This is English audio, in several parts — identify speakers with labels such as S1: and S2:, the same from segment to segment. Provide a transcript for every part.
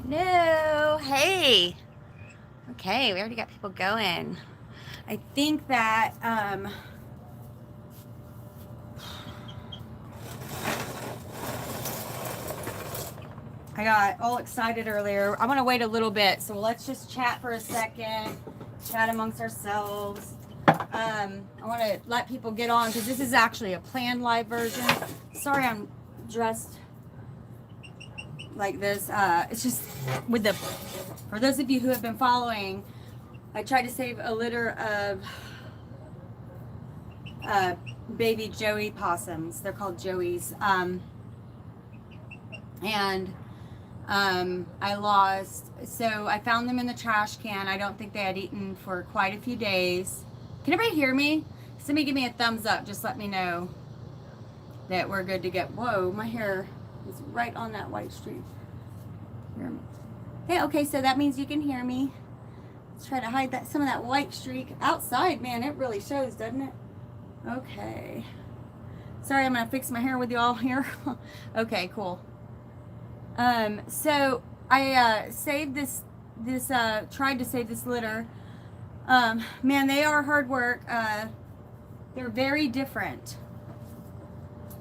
S1: No, hey. Okay, we already got people going. I think that I got all excited earlier. I'm gonna wait a little bit, so let's just chat for a second, chat amongst ourselves. I want to let people get on because this is actually a planned live version. Sorry, I'm dressed like this. It's just with the, for those of you who have been following, I tried to save a litter of baby Joey possums. They're called Joeys. And I lost, so I found them in the trash can. I don't think they had eaten for quite a few days. Can everybody hear me? Somebody give me a thumbs up. Just let me know that we're good to go. Whoa, my hair is right on that white streak. Hey, okay, so that means you can hear me. Let's try to hide that some of that white streak outside. Man, it really shows, doesn't it? Okay. Sorry, I'm gonna fix my hair with you all here. Okay, cool. So I saved this tried to save this litter. Man, they are hard work. They're very different.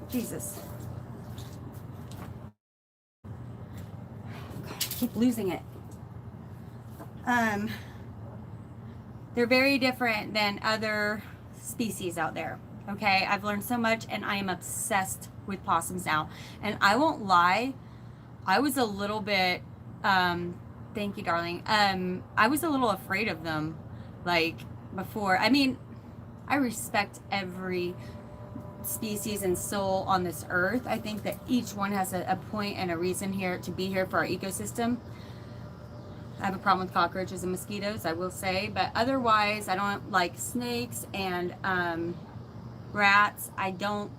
S1: Jesus. God, I keep losing it. They're very different than other species out there. Okay, I've learned so much and I am obsessed with possums now. And I won't lie, I was a little bit, thank you, darling. I was a little afraid of them, like, before. I mean, I respect every species and soul on this earth. I think that each one has a point and a reason here to be here for our ecosystem. I have a problem with cockroaches and mosquitoes, I will say, but otherwise, I don't like snakes and rats. I don't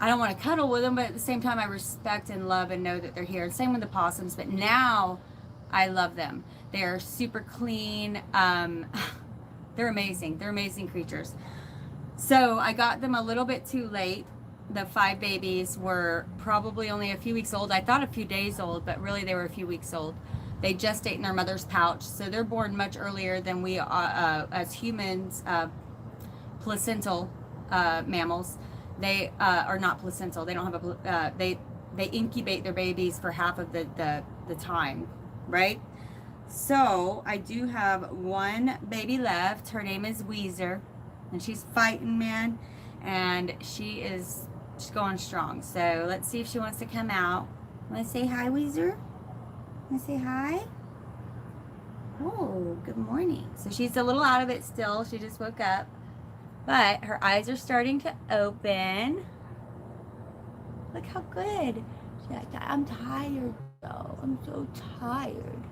S1: want to cuddle with them, but at the same time, I respect and love and know that they're here. Same with the possums, but now I love them. They're super clean. They're amazing. They're amazing creatures. So I got them a little bit too late. The 5 babies were probably only a few weeks old. I thought a few days old, but really they were a few weeks old. They just ate in their mother's pouch, so they're born much earlier than we as humans, placental mammals. They are not placental. They don't have a they incubate their babies for half of the time, right? So I do have one baby left. Her name is Weezer, and she's fighting, man, and she's going strong. So let's see if she wants to come out. Want to say hi, Weezer? Want to say hi? Oh, good morning. So she's a little out of it still. She just woke up. But her eyes are starting to open. Look how good. She's like, I'm tired though. I'm so tired.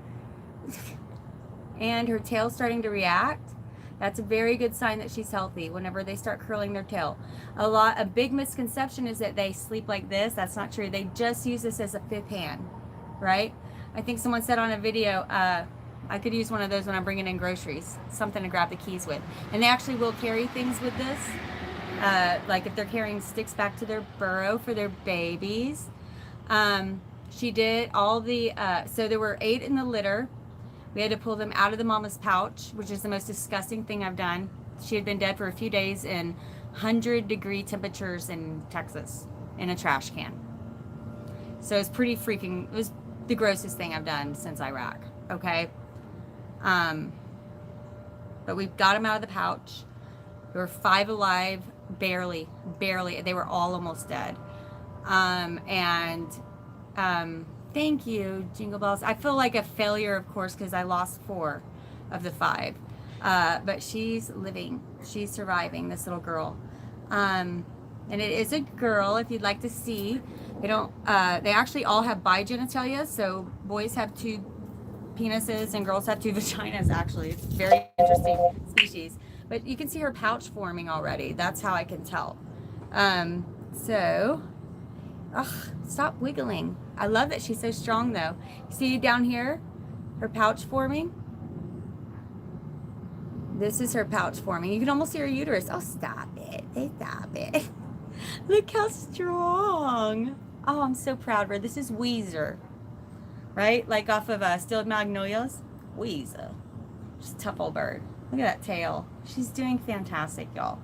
S1: And her tail's starting to react. That's a very good sign that she's healthy whenever they start curling their tail. A big misconception is that they sleep like this. That's not true. They just use this as a 5th hand, right? I think someone said on a video, I could use one of those when I'm bringing in groceries, something to grab the keys with. And they actually will carry things with this, like if they're carrying sticks back to their burrow for their babies. She did all the, so there were 8 in the litter. We had to pull them out of the mama's pouch, which is the most disgusting thing I've done. She had been dead for a few days in 100-degree temperatures in Texas in a trash can. So it's pretty freaking, it was the grossest thing I've done since Iraq, okay? But we've got them out of the pouch. There were 5 alive, barely. They were all almost dead. Thank you, Jingle Bells. I feel like a failure, of course, because I lost 4 of the 5. But she's living. She's surviving, this little girl. And it is a girl, if you'd like to see. They don't, they actually all have bigenitalia, so boys have 2 penises and girls have 2 vaginas, actually. It's a very interesting species. But you can see her pouch forming already. That's how I can tell. Stop wiggling. I love that she's so strong, though. See down here, her pouch forming? This is her pouch forming. You can almost see her uterus. Oh, stop it. Stop it. Look how strong. Oh, I'm so proud of her. This is Weezer. right? Like off of Steel Magnolias. Weasel. Just a tough old bird. Look at that tail. She's doing fantastic, y'all.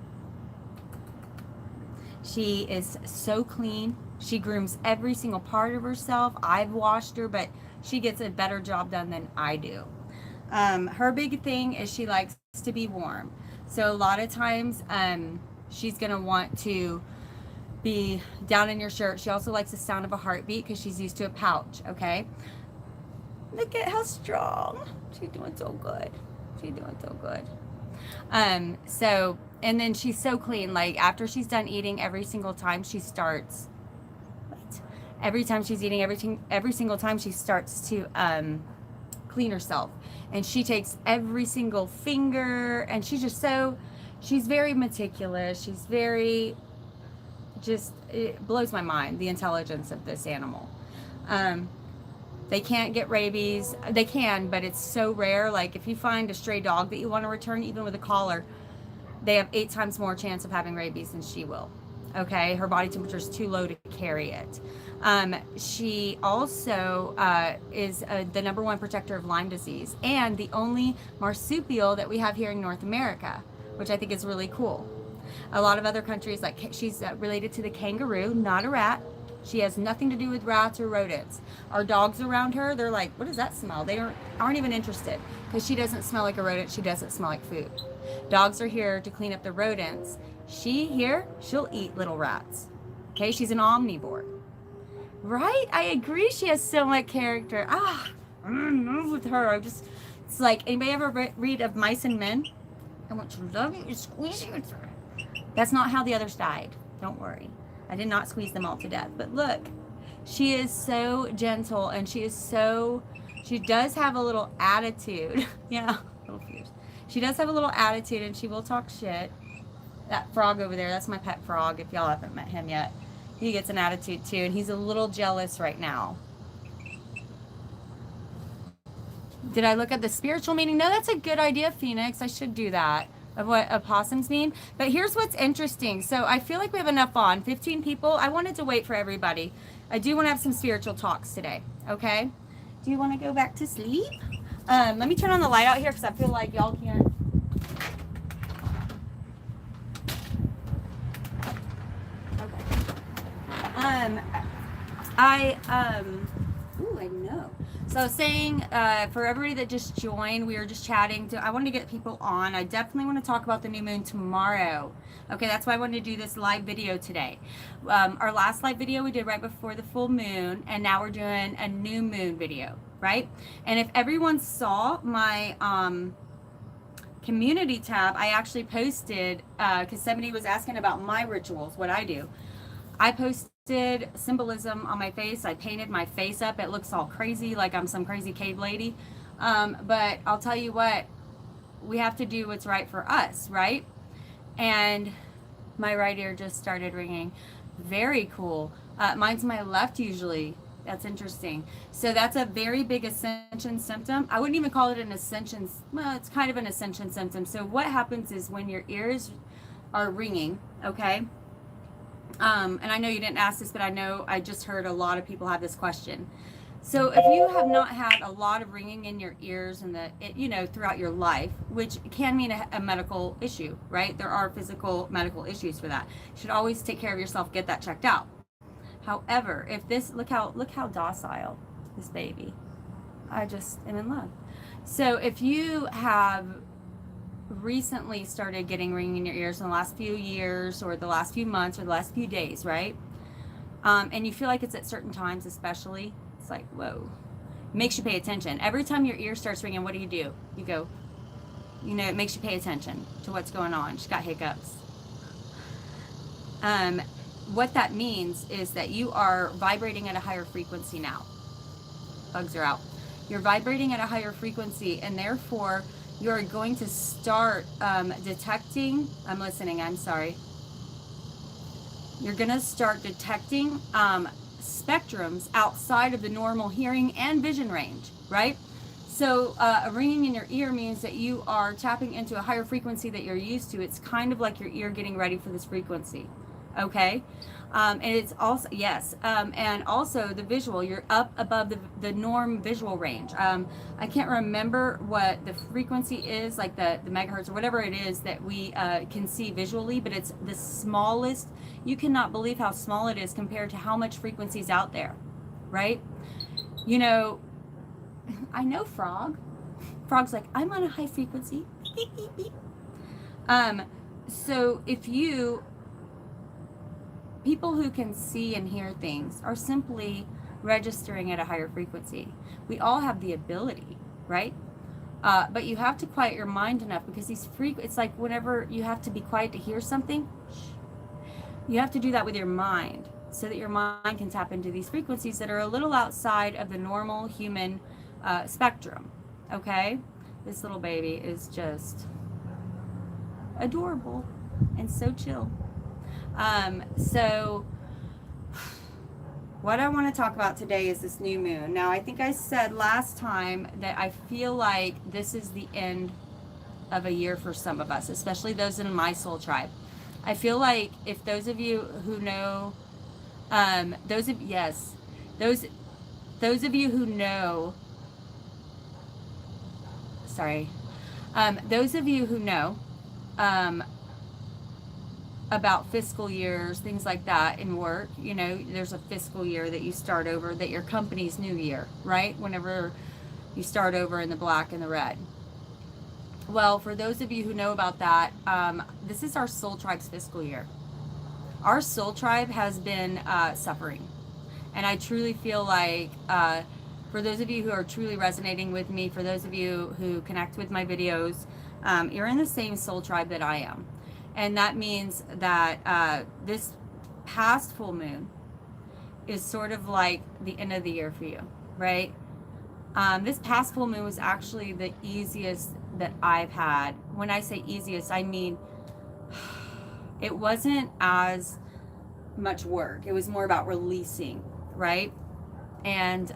S1: She is so clean. She grooms every single part of herself. I've washed her, but she gets a better job done than I do. Her big thing is she likes to be warm. So a lot of times she's going to want to be down in your shirt. She also likes the sound of a heartbeat because she's used to a pouch, okay? Look at how strong. She's doing so good. She's doing so good. And then she's so clean. Like after she's done eating, every single time she starts, every time she's eating, every single time she starts to clean herself. And she takes every single finger, and she's very meticulous. She's very, it blows my mind, the intelligence of this animal. They can't get rabies. They can, but it's so rare. Like if you find a stray dog that you want to return, even with a collar, they have 8 times more chance of having rabies than she will. Okay, her body temperature is too low to carry it. She also is the #1 protector of Lyme disease and the only marsupial that we have here in North America, which I think is really cool. A lot of other countries, like she's related to the kangaroo, not a rat. She has nothing to do with rats or rodents. Our dogs around her, they're like, what does that smell? They aren't even interested because she doesn't smell like a rodent. She doesn't smell like food. Dogs are here to clean up the rodents. She'll eat little rats. Okay, she's an omnivore. Right? I agree. She has so much character. I'm in love with her. It's like, anybody ever read of Mice and Men? I want to love you and squeeze you. That's not how the others died. Don't worry. I did not squeeze them all to death. But look, she is so gentle, and she does have a little attitude. Yeah, a little fierce. She does have a little attitude, and she will talk shit. That frog over there, that's my pet frog, if y'all haven't met him yet. He gets an attitude too, and he's a little jealous right now. Did I look at the spiritual meaning? No, that's a good idea, Phoenix. I should do that, of what opossums mean. But here's what's interesting. So I feel like we have enough on. 15 people. I wanted to wait for everybody. I do want to have some spiritual talks today, okay? Do you want to go back to sleep? Let me turn on the light out here because I feel like y'all can't. I know. So I was saying, for everybody that just joined, we were just chatting. I wanted to get people on. I definitely want to talk about the new moon tomorrow. Okay, that's why I wanted to do this live video today. Our last live video we did right before the full moon, and now we're doing a new moon video, right? And if everyone saw my community tab, I actually posted, because somebody was asking about my rituals, what I do. I posted symbolism on my face. I painted my face up. It looks all crazy, like I'm some crazy cave lady. But I'll tell you what, we have to do what's right for us, right? And my right ear just started ringing. Very cool. Mine's my left usually. That's interesting. So that's a very big ascension symptom. I wouldn't even call it an ascension. Well, it's kind of an ascension symptom. So what happens is when your ears are ringing, okay? And I know you didn't ask this, but I just heard a lot of people have this question. So if you have not had a lot of ringing in your ears and throughout your life, which can mean a medical issue, right? There are physical medical issues for that. You should always take care of yourself, get that checked out. However, if this, look how docile this baby. I just am in love. So if you have recently started getting ringing in your ears in the last few years or the last few months or the last few days, right? And you feel like it's at certain times especially, it's like, whoa. It makes you pay attention. Every time your ear starts ringing, what do? You go, it makes you pay attention to what's going on. She's got hiccups. What that means is that you are vibrating at a higher frequency now. Bugs are out. You're vibrating at a higher frequency, and therefore you're going to start detecting, I'm listening, I'm sorry. You're gonna start detecting spectrums outside of the normal hearing and vision range, right? So a ringing in your ear means that you are tapping into a higher frequency that you're used to. It's kind of like your ear getting ready for this frequency, okay? And it's also, yes, and also the visual, you're up above the norm visual range. I can't remember what the frequency is, like the megahertz or whatever it is that we can see visually, but it's the smallest. You cannot believe how small it is compared to how much frequency is out there, right? You know, I know Frog. Frog's like, I'm on a high frequency. Beep, beep, beep. So if you, people who can see and hear things are simply registering at a higher frequency. We all have the ability, right? But you have to quiet your mind enough, because it's like whenever you have to be quiet to hear something, you have to do that with your mind, so that your mind can tap into these frequencies that are a little outside of the normal human spectrum, okay? This little baby is just adorable and so chill. So what I want to talk about today is this new moon. Now, I think I said last time that I feel like this is the end of a year for some of us, especially those in my soul tribe. I feel like if those of you who know, those of you who know, those of you who know, about fiscal years, things like that in work, you know, there's a fiscal year that you start over, that your company's new year, right? Whenever you start over in the black and the red. Well, for those of you who know about that, this is our soul tribe's fiscal year. Our soul tribe has been suffering. And I truly feel like, for those of you who are truly resonating with me, for those of you who connect with my videos, you're in the same soul tribe that I am. And that means that this past full moon is sort of like the end of the year for you, right? This past full moon was actually the easiest that I've had. When I say easiest, I mean it wasn't as much work. It was more about releasing, right? And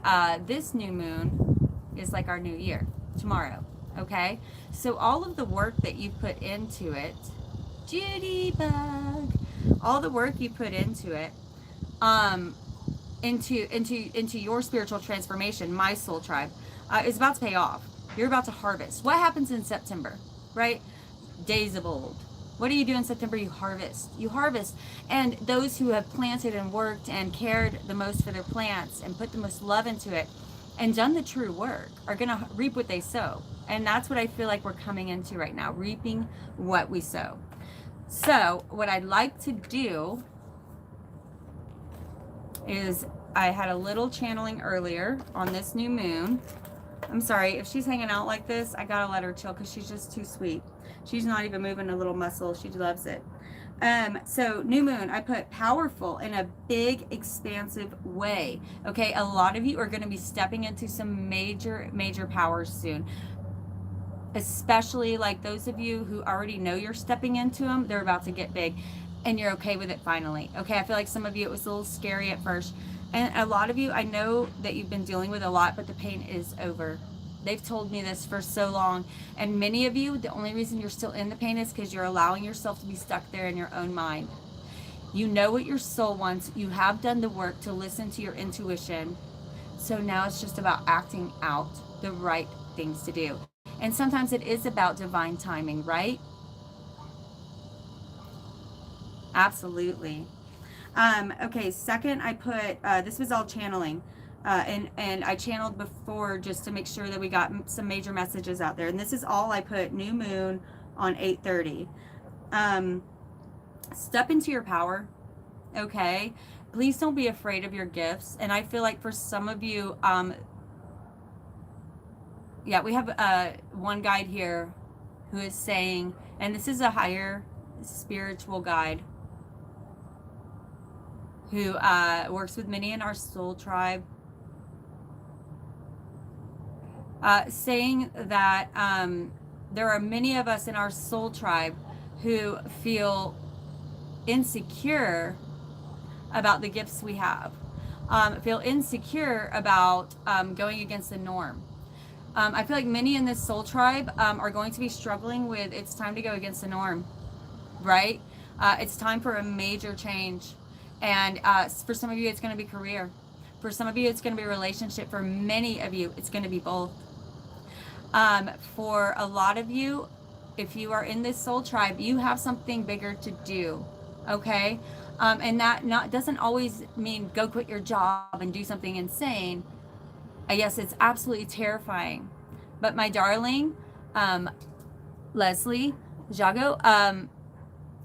S1: this new moon is like our new year, tomorrow, okay? So all of the work that you put into it, Judy bug, all the work you put into it, into your spiritual transformation, my soul tribe, is about to pay off. You're about to harvest. What happens in September, right? Days of old. What do you do in September? You harvest. You harvest. And those who have planted and worked and cared the most for their plants and put the most love into it and done the true work are going to reap what they sow. And that's what I feel like we're coming into right now, reaping what we sow. So what I'd like to do is, I had a little channeling earlier on this new moon. I'm sorry, if she's hanging out like this, I gotta let her chill because she's just too sweet. She's not even moving a little muscle. She loves it. So new moon, I put powerful in a big, expansive way. Okay, a lot of you are going to be stepping into some major, major powers soon. Especially like those of you who already know you're stepping into them, they're about to get big and you're okay with it finally. Okay, I feel like some of you, it was a little scary at first. And a lot of you, I know that you've been dealing with a lot, but the pain is over. They've told me this for so long. And many of you, the only reason you're still in the pain is because you're allowing yourself to be stuck there in your own mind. You know what your soul wants. You have done the work to listen to your intuition. So now it's just about acting out the right things to do. And sometimes it is about divine timing, right? Absolutely. Okay, second I put, this was all channeling. And I channeled before just to make sure that we got some major messages out there. And this is all I put, new moon on 8:30. Step into your power, okay? Please don't be afraid of your gifts. And I feel like for some of you, yeah, we have one guide here who is saying, and this is a higher spiritual guide who works with many in our soul tribe, saying that there are many of us in our soul tribe who feel insecure about the gifts we have, feel insecure about going against the norm. I feel like many in this soul tribe are going to be struggling with, it's time to go against the norm, right? It's time for a major change. And for some of you, it's going to be career. For some of you, it's going to be relationship. For many of you, it's going to be both. For a lot of you, if you are in this soul tribe, you have something bigger to do. Okay? And that doesn't always mean go quit your job and do something insane. Yes, it's absolutely terrifying. But my darling, Leslie Jago,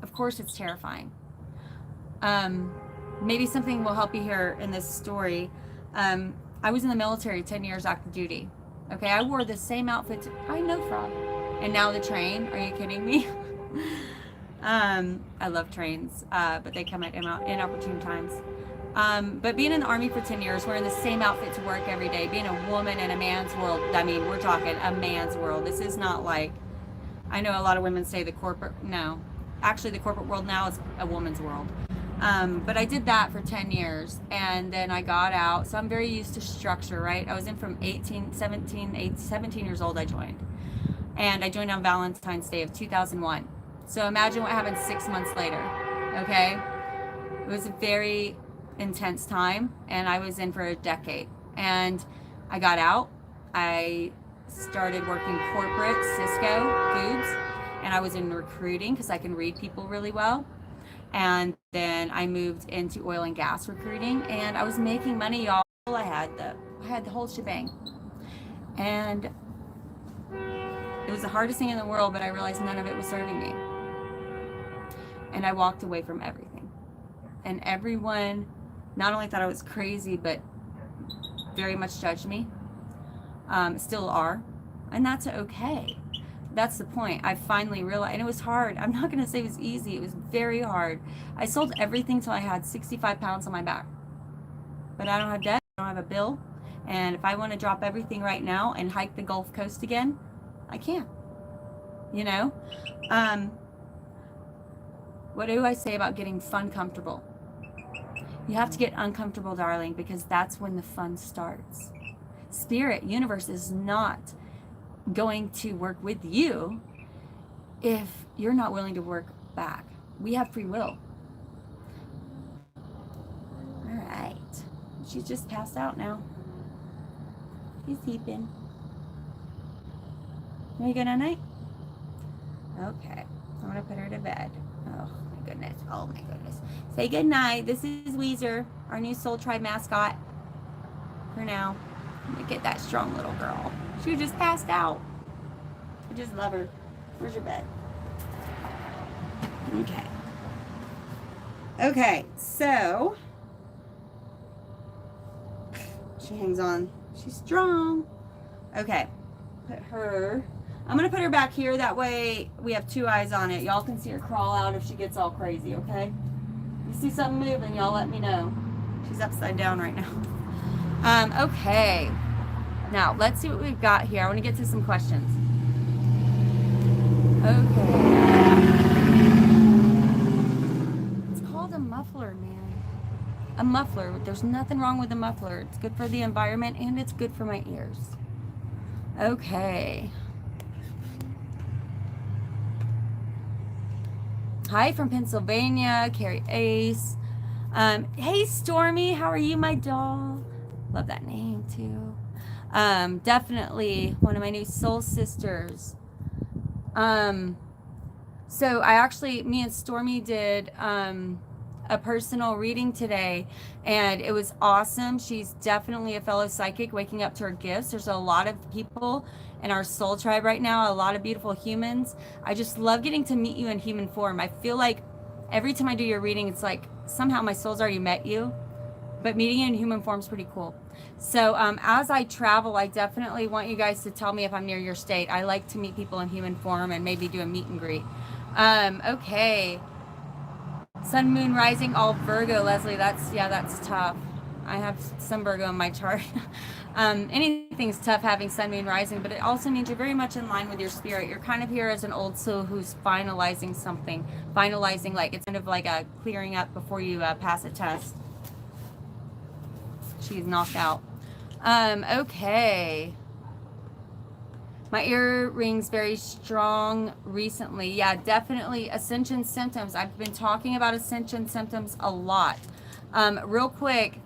S1: of course it's terrifying. Maybe something will help you here in this story. I was in the military 10 years active duty. Okay, I wore the same outfit. I know, Frog. And now the train. Are you kidding me? I love trains, but they come at inopportune times. But being in the Army for 10 years, wearing the same outfit to work every day, being a woman in a man's world, I mean, we're talking a man's world. This is not like, I know a lot of women say the corporate, no. Actually, the corporate world now is a woman's world. But I did that for 10 years, and then I got out. So I'm very used to structure, right? I was in from 17 years old I joined. And I joined on Valentine's Day of 2001. So imagine what happened 6 months later, okay? It was a very intense time, and I was in for a decade. And I got out. I started working corporate, Cisco, Foods, and I was in recruiting because I can read people really well. And then I moved into oil and gas recruiting, and I was making money, y'all. I had the whole shebang. And it was the hardest thing in the world, but I realized none of it was serving me. And I walked away from everything. And everyone not only thought I was crazy, but very much judged me. Still are. And that's okay. That's the point. I finally realized, and it was hard. I'm not going to say it was easy. It was very hard. I sold everything till I had 65 pounds on my back. But I don't have debt. I don't have a bill. And if I want to drop everything right now and hike the Gulf Coast again, I can. You know? What do I say about getting fun comfortable? You have to get uncomfortable, darling, because that's when the fun starts. Spirit, universe is not going to work with you if you're not willing to work back. We have free will. All right. She's just passed out now. She's sleeping. Are you good at night? Okay. I'm going to put her to bed. Oh, my goodness. Oh, my goodness. Say good night. This is Weezer, our new Soul Tribe mascot. For now. Look at that strong little girl. She just passed out. I just love her. Where's your bed? Okay. Okay, so she hangs on. She's strong. Okay. Put her. I'm going to put her back here. That way we have two eyes on it. Y'all can see her crawl out if she gets all crazy, okay? You see something moving, y'all let me know. She's upside down right now. Okay. Now, let's see what we've got here. I want to get to some questions. Okay. It's called a muffler, man. A muffler. There's nothing wrong with a muffler. It's good for the environment and it's good for my ears. Okay. Hi from Pennsylvania, Carrie Ace. Hey Stormy, how are you, my doll? Love that name too. Definitely one of my new soul sisters. So me and Stormy did a personal reading today, and it was awesome. She's definitely a fellow psychic waking up to her gifts. There's a lot of people in our soul tribe right now, a lot of beautiful humans. I just love getting to meet you in human form. I feel like every time I do your reading, it's like somehow my soul's already met you, but meeting you in human form is pretty cool. So as I travel, I definitely want you guys to tell me if I'm near your state. I like to meet people in human form and maybe do a meet and greet. Okay. Sun, moon, rising, all Virgo, Leslie. That's tough. I have some Virgo in my chart. Anything's tough having sun, moon, rising, but it also means you're very much in line with your spirit. You're kind of here as an old soul who's finalizing something. Finalizing, like, it's kind of like a clearing up before you pass a test. She's knocked out. Okay. My ear rings very strong recently. Yeah, definitely ascension symptoms. I've been talking about ascension symptoms a lot. Real quick,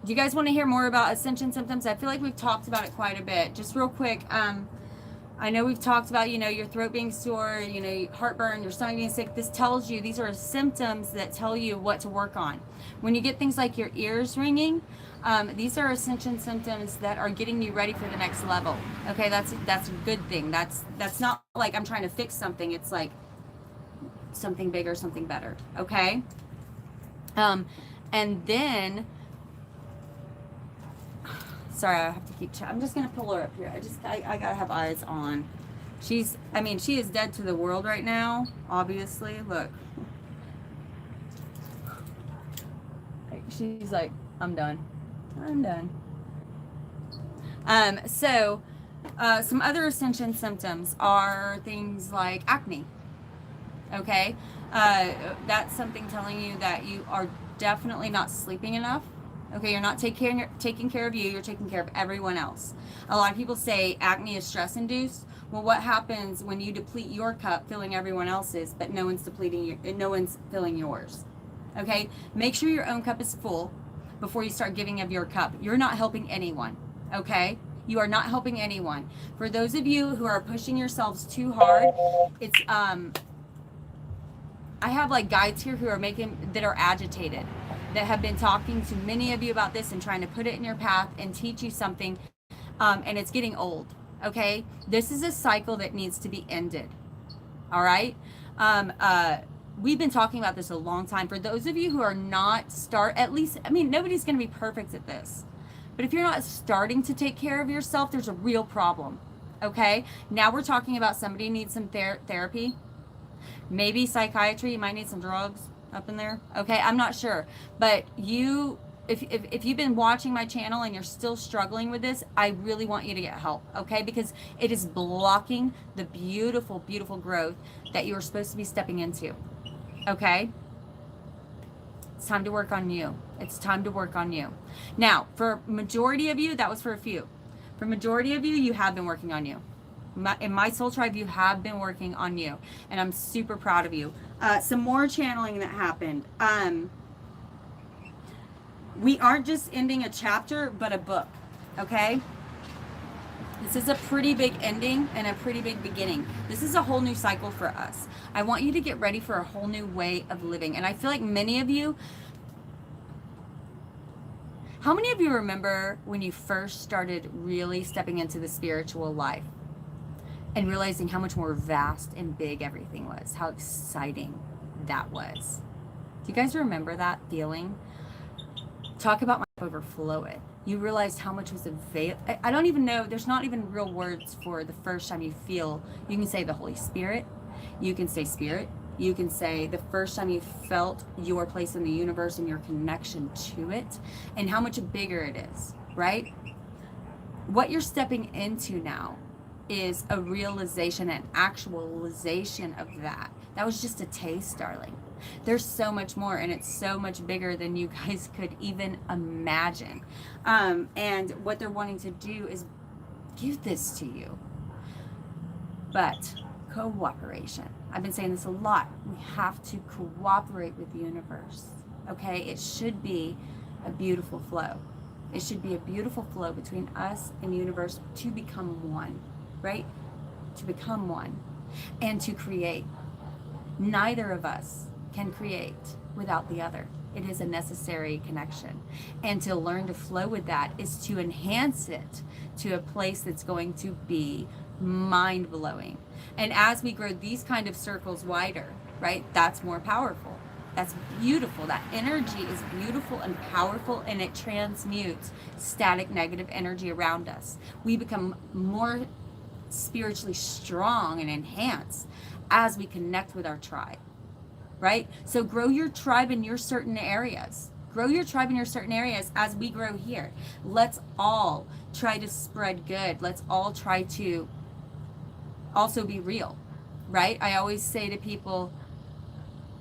S1: do you guys want to hear more about ascension symptoms? I feel like we've talked about it quite a bit. Just real quick, I know we've talked about, your throat being sore, heartburn, your stomach being sick. This tells you, these are symptoms that tell you what to work on. When you get things like your ears ringing, these are ascension symptoms that are getting you ready for the next level. Okay, that's a good thing. That's not like I'm trying to fix something. It's like something bigger, something better. Okay. And then, sorry, I have to keep I'm just gonna pull her up here. I gotta have eyes on. She is dead to the world right now, obviously. Look. She's like, I'm done. Some other ascension symptoms are things like acne. Okay. That's something telling you that you are definitely not sleeping enough. Okay, you're not taking care of you, you're taking care of everyone else. A lot of people say acne is stress induced. Well, what happens when you deplete your cup, filling everyone else's, but no one's filling yours? Okay, make sure your own cup is full before you start giving of your cup. You're not helping anyone. Okay, you are not helping anyone. For those of you who are pushing yourselves too hard, it's I have like guides here who are that are agitated, that have been talking to many of you about this and trying to put it in your path and teach you something, and it's getting old. Okay, this is a cycle that needs to be ended. All right. We've been talking about this a long time. For those of you who are not nobody's going to be perfect at this, but if you're not starting to take care of yourself, there's a real problem. Okay, now we're talking about somebody needs some therapy, maybe psychiatry. You might need some drugs up in there. Okay, I'm not sure, but if you've been watching my channel and you're still struggling with this, I really want you to get help. Okay, because it is blocking the beautiful, beautiful growth that you are supposed to be stepping into. Okay, it's time to work on you. It's time to work on you. Now, for majority of you, that was for a few. For majority of you, you have been working on you. In my soul tribe, you have been working on you, and I'm super proud of you. Some more channeling that happened. We aren't just ending a chapter, but a book. Okay, this is a pretty big ending and a pretty big beginning. This is a whole new cycle for us. I want you to get ready for a whole new way of living. And I feel like many of you, how many of you remember when you first started really stepping into the spiritual life and realizing how much more vast and big everything was, how exciting that was? Do you guys remember that feeling? Talk about my overflow it. You realized how much was available. I don't even know, there's not even real words for the first time you feel. You can say the Holy Spirit, you can say spirit, you can say the first time you felt your place in the universe and your connection to it, and how much bigger it is, right? What you're stepping into now is a realization, an actualization of that. That was just a taste, darling. There's so much more, and it's so much bigger than you guys could even imagine. And what they're wanting to do is give this to you. But cooperation. I've been saying this a lot. We have to cooperate with the universe. Okay? It should be a beautiful flow. It should be a beautiful flow between us and the universe to become one. Right? To become one. And to create. Neither of us can create without the other. It is a necessary connection. And to learn to flow with that is to enhance it to a place that's going to be mind-blowing. And as we grow these kind of circles wider, right, that's more powerful. That's beautiful. That energy is beautiful and powerful, and it transmutes static negative energy around us. We become more spiritually strong and enhanced as we connect with our tribe. Right? So grow your tribe in your certain areas. Grow your tribe in your certain areas as we grow here. Let's all try to spread good. Let's all try to also be real. Right? I always say to people,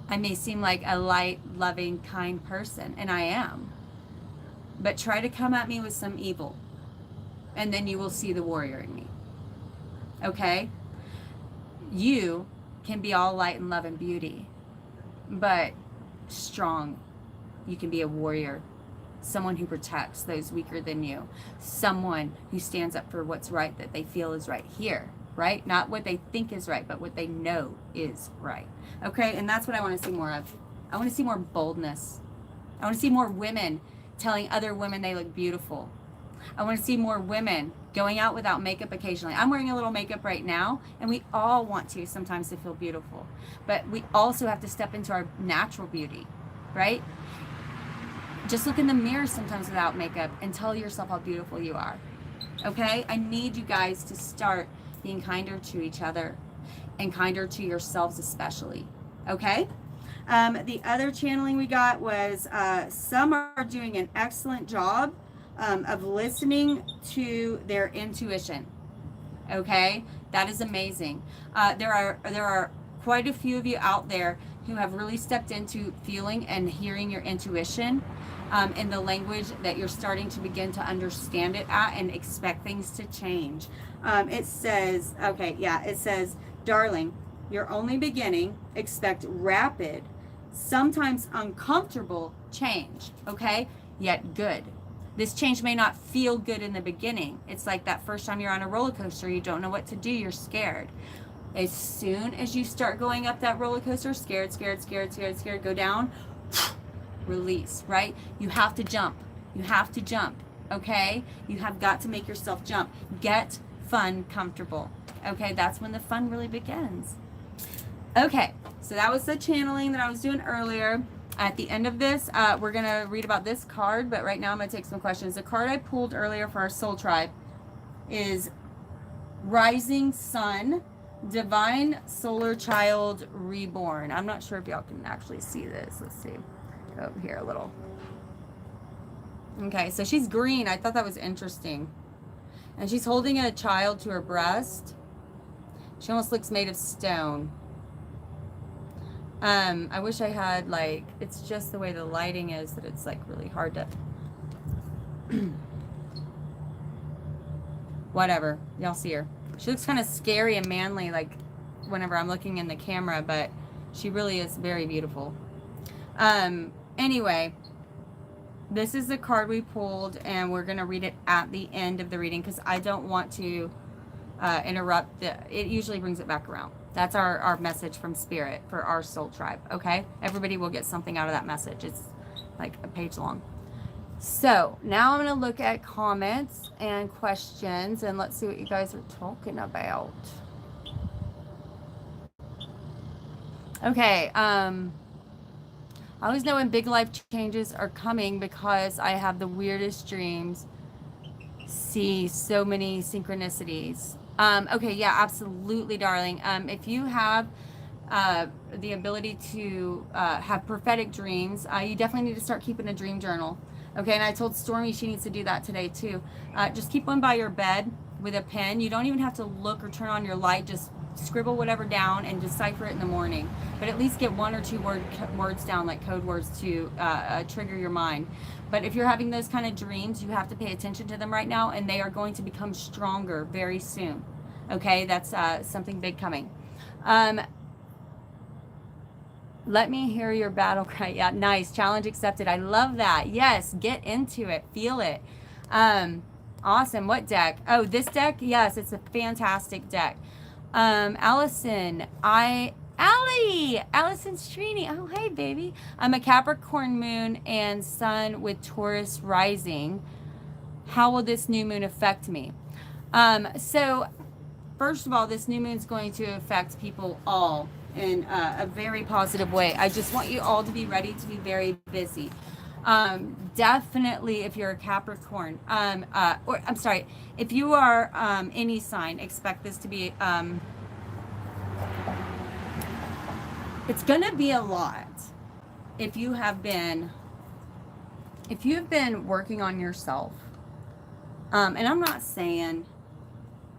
S1: I may seem like a light, loving, kind person, and I am. But try to come at me with some evil, and then you will see the warrior in me. Okay? You can be all light and love and beauty, but strong You can be a warrior, someone who protects those weaker than you, someone who stands up for what's right that they feel is right here, right? Not what they think is right, but what they know is right. Okay, and that's what I want to see more of. I want to see more boldness. I want to see more women telling other women they look beautiful. I want to see more women going out without makeup occasionally. I'm wearing a little makeup right now, and we all want to sometimes to feel beautiful. But we also have to step into our natural beauty, right? Just look in the mirror sometimes without makeup and tell yourself how beautiful you are. Okay? I need you guys to start being kinder to each other and kinder to yourselves especially. Okay? The other channeling we got was some are doing an excellent job of listening to their intuition. Okay? That is amazing. There are quite a few of you out there who have really stepped into feeling and hearing your intuition in the language that you're starting to begin to understand it at and expect things to change. It says, darling, you're only beginning. Expect rapid, sometimes uncomfortable change, okay? Yet good. This change may not feel good in the beginning. It's like that first time you're on a roller coaster, you don't know what to do, you're scared. As soon as you start going up that roller coaster, scared, go down, release, right? You have to jump. You have to jump, okay? You have got to make yourself jump. Get fun, comfortable, okay? That's when the fun really begins. Okay, so that was the channeling that I was doing earlier. At the end of this, we're going to read about this card, but right now I'm going to take some questions. The card I pulled earlier for our soul tribe is Rising Sun, Divine Solar Child Reborn. I'm not sure if y'all can actually see this. Let's see. Go over here a little. Okay, so she's green. I thought that was interesting. And she's holding a child to her breast. She almost looks made of stone. I wish I had, like, it's just the way the lighting is that it's, like, really hard to... Whatever. Y'all see her. She looks kind of scary and manly, like, whenever I'm looking in the camera, but she really is very beautiful. Anyway, this is the card we pulled, and we're going to read it at the end of the reading because I don't want to interrupt. It usually brings it back around. That's our message from Spirit for our soul tribe, okay? Everybody will get something out of that message. It's like a page long. So now I'm going to look at comments and questions, and let's see what you guys are talking about. Okay, I always know when big life changes are coming because I have the weirdest dreams, see so many synchronicities. Okay, yeah, absolutely, darling. If you have the ability to have prophetic dreams, you definitely need to start keeping a dream journal. Okay, and I told Stormy she needs to do that today too. Just keep one by your bed with a pen. You don't even have to look or turn on your light. Just scribble whatever down and decipher it in the morning. But at least get one or two words down, like code words to trigger your mind. But if you're having those kind of dreams, you have to pay attention to them right now, and they are going to become stronger very soon. Okay, that's something big coming. Let me hear your battle cry. Yeah, nice. Challenge accepted. I love that. Yes, get into it. Feel it. Awesome. What deck? Oh, this deck? Yes, it's a fantastic deck. Allison, Allison Srini. Oh, hey, baby. I'm a Capricorn moon and sun with Taurus rising. How will this new moon affect me? So, first of all, this new moon is going to affect people all in a very positive way. I just want you all to be ready to be very busy. Definitely if you're a Capricorn, or I'm sorry, if you are any sign, expect this to be, it's gonna be a lot if you have been working on yourself. And I'm not saying,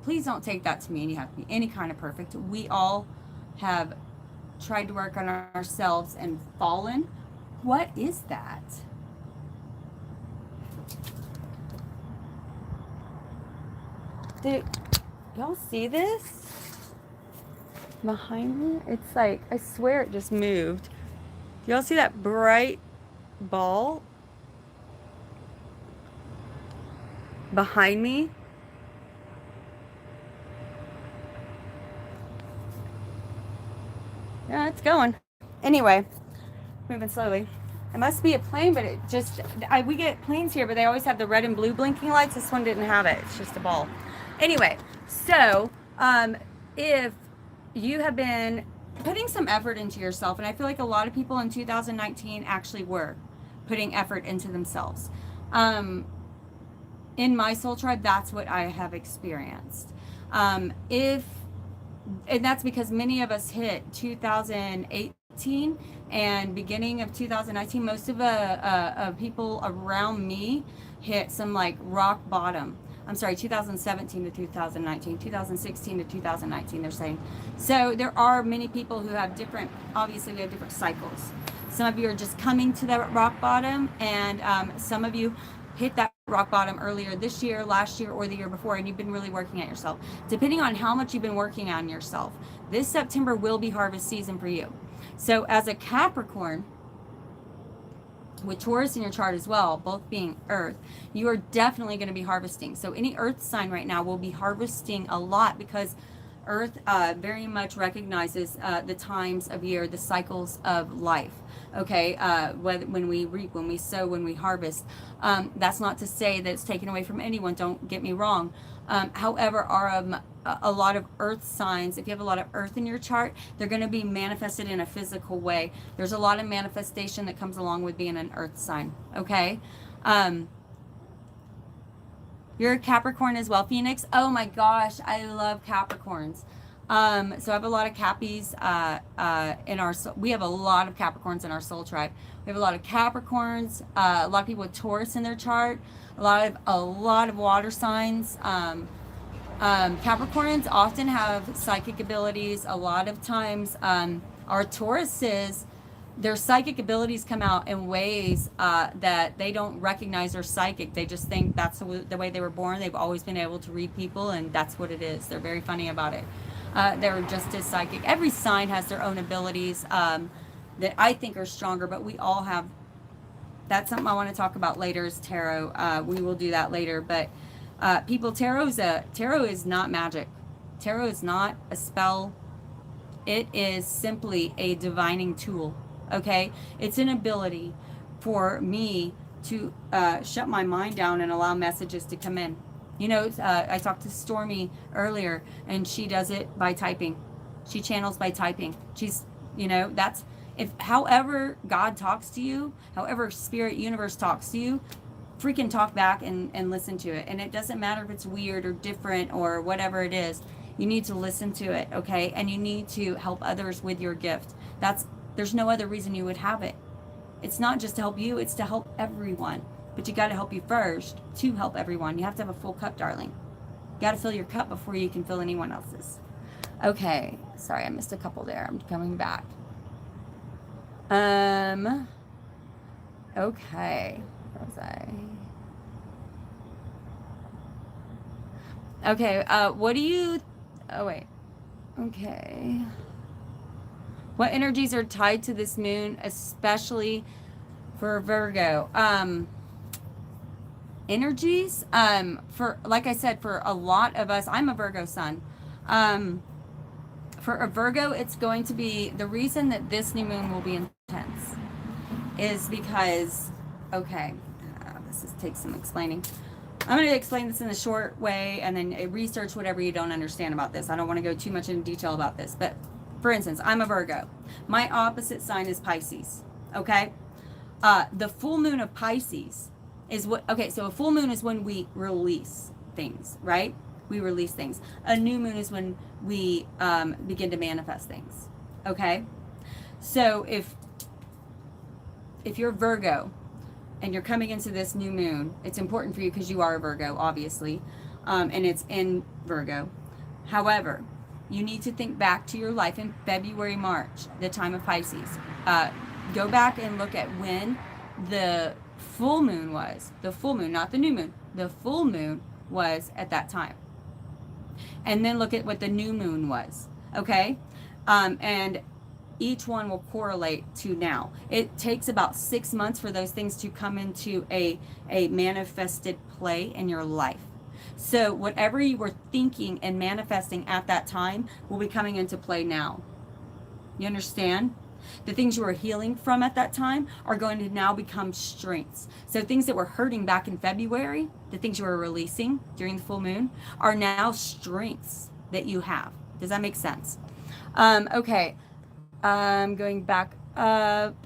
S1: please don't take that to mean you have to be any kind of perfect. We all have tried to work on ourselves and fallen. What is that? Did y'all see this? Behind me? It's like, I swear it just moved. Y'all see that bright ball behind me. Yeah, it's going. Anyway, moving slowly. It must be a plane, but it just, we get planes here, but they always have the red and blue blinking lights. This one didn't have it. It's just a ball. Anyway, so if you have been putting some effort into yourself, and I feel like a lot of people in 2019 actually were putting effort into themselves. In my soul tribe, that's what I have experienced. And that's because many of us hit 2018 and beginning of 2019. Most of people around me hit some like rock bottom. I'm sorry, 2017 to 2019, 2016 to 2019, they're saying. So there are many people who have different, obviously we have different cycles. Some of you are just coming to that rock bottom, and some of you hit that rock bottom earlier this year, last year, or the year before, and you've been really working at yourself. Depending on how much you've been working on yourself, this September will be harvest season for you. So as a Capricorn, with Taurus in your chart as well, both being earth, you are definitely going to be harvesting. So any earth sign right now will be harvesting a lot, because earth very much recognizes the times of year, the cycles of life. Okay, when we reap, when we sow, when we harvest. That's not to say that it's taken away from anyone, don't get me wrong. However, a lot of earth signs, if you have a lot of earth in your chart, they're going to be manifested in a physical way. There's a lot of manifestation that comes along with being an earth sign. Okay. You're a Capricorn as well, Phoenix. Oh my gosh, I love Capricorns. So I have a lot of Cappies in our. We have a lot of Capricorns in our soul tribe. We have a lot of Capricorns. A lot of people with Taurus in their chart. A lot of water signs. Capricorns often have psychic abilities. A lot of times, our Tauruses, their psychic abilities come out in ways that they don't recognize are psychic. They just think that's the way they were born. They've always been able to read people, and that's what it is. They're very funny about it. They're just as psychic. Every sign has their own abilities that I think are stronger, but we all have. That's something I want to talk about later is tarot. We will do that later. But people, tarot is not magic. Tarot is not a spell. It is simply a divining tool. Okay, it's an ability for me to shut my mind down and allow messages to come in. You know, I talked to Stormy earlier, and she does it by typing. She channels by typing. She's, you know, that's, if however God talks to you, however spirit universe talks to you, freaking talk back and listen to it. And it doesn't matter if it's weird or different or whatever it is. You need to listen to it, okay? And you need to help others with your gift. There's no other reason you would have it. It's not just to help you, it's to help everyone. But you got to help you first to help everyone. You have to have a full cup, darling. You got to fill your cup before you can fill anyone else's. Okay, sorry, I missed a couple there. I'm coming back. Okay, where was I? Okay, what do you, oh wait, okay. What energies are tied to this moon, especially for Virgo? Energies, for, like I said, for a lot of us, I'm a Virgo sun. For a Virgo, it's going to be, the reason that this new moon will be intense is because, okay, takes some explaining. I'm going to explain this in a short way, and then research whatever you don't understand about this. I don't want to go too much into detail about this, but for instance, I'm a Virgo. My opposite sign is Pisces, okay? The full moon of Pisces is what, okay, so a full moon is when we release things, right? We release things. A new moon is when we begin to manifest things, okay? So if you're Virgo and you're coming into this new moon, it's important for you because you are a Virgo, obviously, and it's in Virgo. However, you need to think back to your life in February, March, the time of Pisces. Go back and look at when the full moon was. The full moon, not the new moon. The full moon was at that time. And then look at what the new moon was, okay? And each one will correlate to now. It takes about 6 months for those things to come into a manifested play in your life. So whatever you were thinking and manifesting at that time will be coming into play now. You understand? The things you were healing from at that time are going to now become strengths. So things that were hurting back in February, the things you were releasing during the full moon, are now strengths that you have. Does that make sense? Okay. Going back up.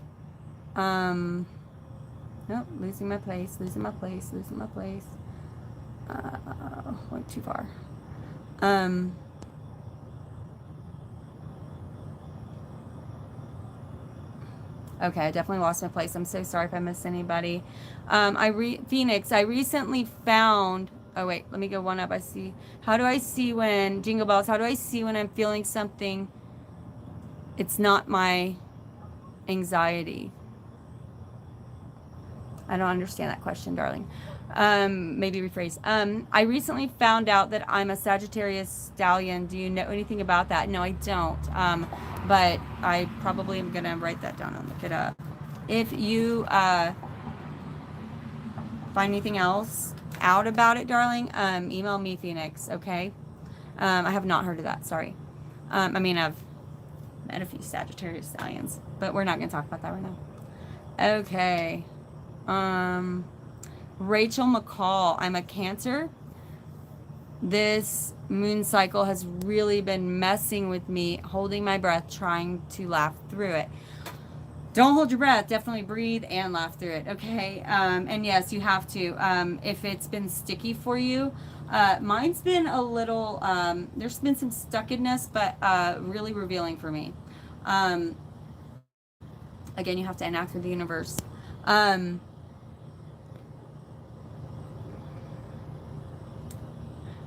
S1: Nope, losing my place. Went too far. Okay, I definitely lost my place. I'm so sorry if I missed anybody. Phoenix, I recently found, oh wait, let me go one up. I see, how do I see when, Jingle Bells, how do I see when I'm feeling something, it's not my anxiety? I don't understand that question, darling. Maybe rephrase. I recently found out that I'm a Sagittarius stallion. Do you know anything about that? No, I don't. But I probably am going to write that down and look it up. If you find anything else out about it, darling, email me, Phoenix, okay? I have not heard of that, sorry. I mean, I've met a few Sagittarius stallions, but we're not going to talk about that right now. Okay. Rachel McCall, I'm a Cancer. This moon cycle has really been messing with me, holding my breath, trying to laugh through it. Don't hold your breath, definitely breathe and laugh through it, okay? And yes, you have to. If it's been sticky for you, mine's been a little, there's been some stuckedness, but really revealing for me. Again, you have to enact with the universe.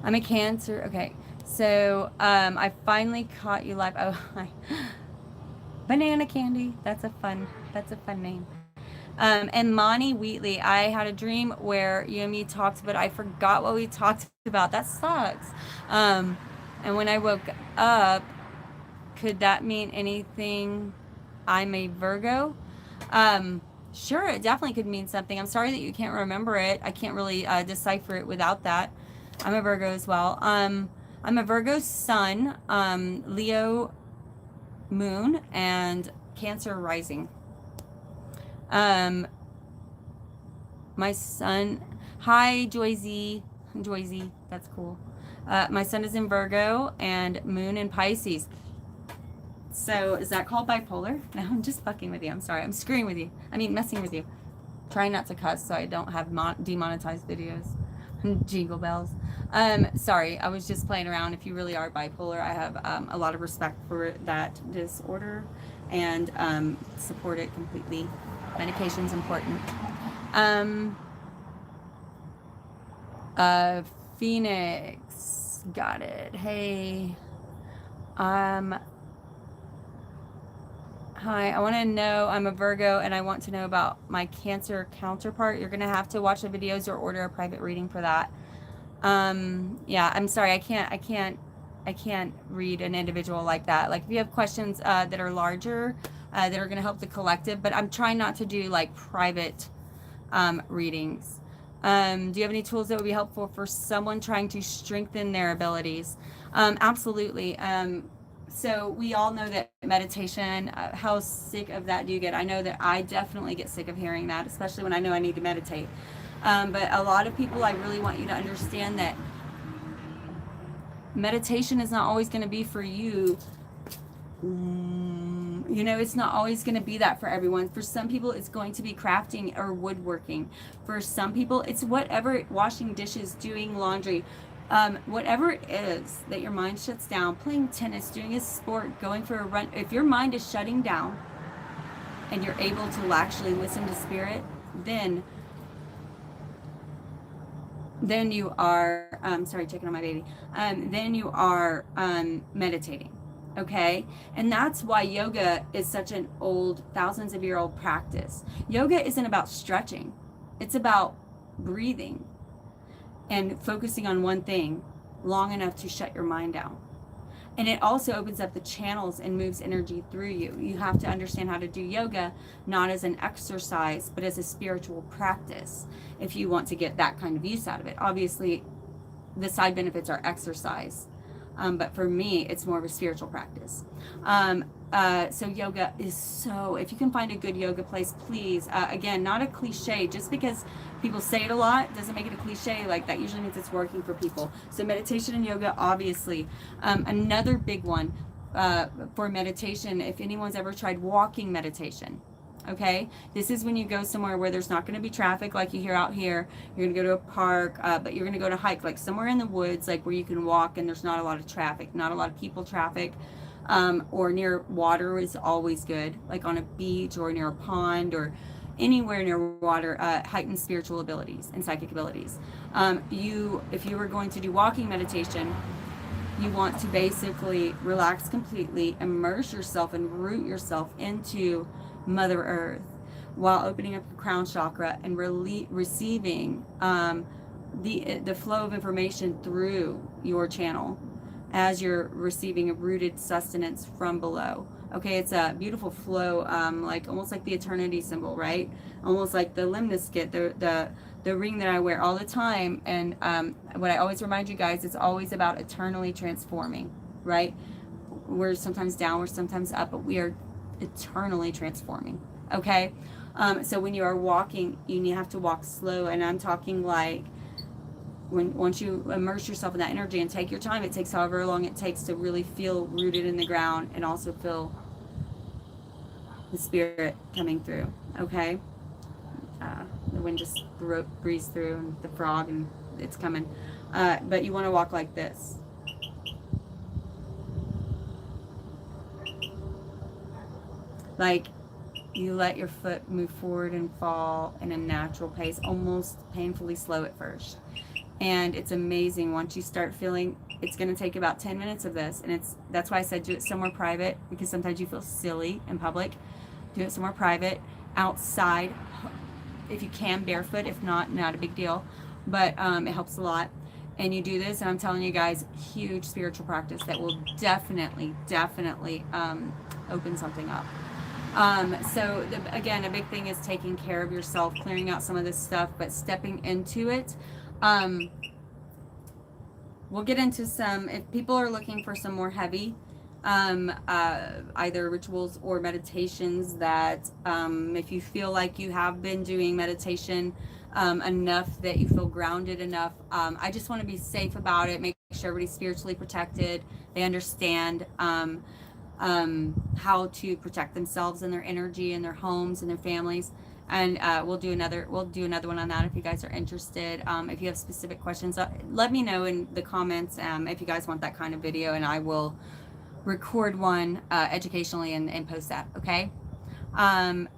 S1: I'm a Cancer. Okay. So, I finally caught you live. Oh, hi. Banana Candy. That's a fun name. And Monty Wheatley, I had a dream where you and me talked, but I forgot what we talked about. That sucks. And when I woke up, could that mean anything? I'm a Virgo. Sure, it definitely could mean something. I'm sorry that you can't remember it. I can't really decipher it without that. I'm a Virgo as well. I'm a Virgo sun, Leo moon, and Cancer rising. My son, hi Joyzy, that's cool. My sun is in Virgo and moon in Pisces. So is that called bipolar? No, I'm just fucking with you. I'm sorry. I'm screwing with you. I mean, messing with you. Trying not to cuss so I don't have demonetized videos. Jingle bells. Sorry, I was just playing around. If you really are bipolar, I have a lot of respect for that disorder and support it completely. Medication's important. Phoenix, got it. Hey, hi, I want to know, I'm a Virgo and I want to know about my Cancer counterpart. You're going to have to watch the videos or order a private reading for that. Yeah, I'm sorry. I can't read an individual like that. Like if you have questions that are larger, that are going to help the collective, but I'm trying not to do like private readings. Do you have any tools that would be helpful for someone trying to strengthen their abilities? Absolutely. So we all know that meditation, how sick of that do you get? I know that I definitely get sick of hearing that, especially when I know I need to meditate. But a lot of people, I really want you to understand that meditation is not always going to be for you. You know, it's not always going to be that for everyone. For some people, it's going to be crafting or woodworking. For some people, it's whatever, washing dishes, doing laundry. Whatever it is that your mind shuts down, playing tennis, doing a sport, going for a run, if your mind is shutting down and you're able to actually listen to spirit, then you are, sorry, checking on my baby, then you are meditating, okay? And that's why yoga is such an old, thousands of year old practice. Yoga isn't about stretching. It's about breathing and focusing on one thing long enough to shut your mind down. And it also opens up the channels and moves energy through you. You have to understand how to do yoga, not as an exercise, but as a spiritual practice, if you want to get that kind of use out of it. Obviously, the side benefits are exercise. But for me, it's more of a spiritual practice. So yoga is so, if you can find a good yoga place, please, again, not a cliche, just because people say it a lot doesn't make it a cliche. Like, that usually means it's working for people. So meditation and yoga, obviously. Another big one for meditation, if anyone's ever tried walking meditation, okay, this is when you go somewhere where there's not going to be traffic like you hear out here. You're going to go to a park, but you're going to go to hike, like somewhere in the woods, like where you can walk and there's not a lot of traffic, not a lot of people traffic, or near water is always good, like on a beach or near a pond or anywhere near water. Heightened spiritual abilities and psychic abilities. If you were going to do walking meditation, you want to basically relax completely, immerse yourself and root yourself into Mother Earth while opening up the crown chakra and receiving the flow of information through your channel as you're receiving a rooted sustenance from below. Okay, it's a beautiful flow, like almost like the eternity symbol, right? Almost like the limniscate, the ring that I wear all the time. And what I always remind you guys, it's always about eternally transforming, right? We're sometimes down, we're sometimes up, but we are eternally transforming. Okay, so when you are walking, you have to walk slow, and I'm talking like once you immerse yourself in that energy and take your time, it takes however long it takes to really feel rooted in the ground and also feel the spirit coming through. Okay, the wind just breezed through, and the frog, and it's coming, but you want to walk like this. Like, you let your foot move forward and fall in a natural pace, almost painfully slow at first. And it's amazing once you start feeling, it's going to take about 10 minutes of this. And that's why I said do it somewhere private, because sometimes you feel silly in public. Do it somewhere private, outside, if you can, barefoot. If not, not a big deal. But it helps a lot. And you do this, and I'm telling you guys, huge spiritual practice that will definitely open something up. So again, a big thing is taking care of yourself, clearing out some of this stuff, but stepping into it. We'll get into some, if people are looking for some more heavy, either rituals or meditations that, if you feel like you have been doing meditation, enough that you feel grounded enough, I just want to be safe about it, make sure everybody's spiritually protected, they understand, how to protect themselves and their energy and their homes and their families. And we'll do another one on that if you guys are interested. If you have specific questions, let me know in the comments if you guys want that kind of video, and I will record one educationally and post that. Okay.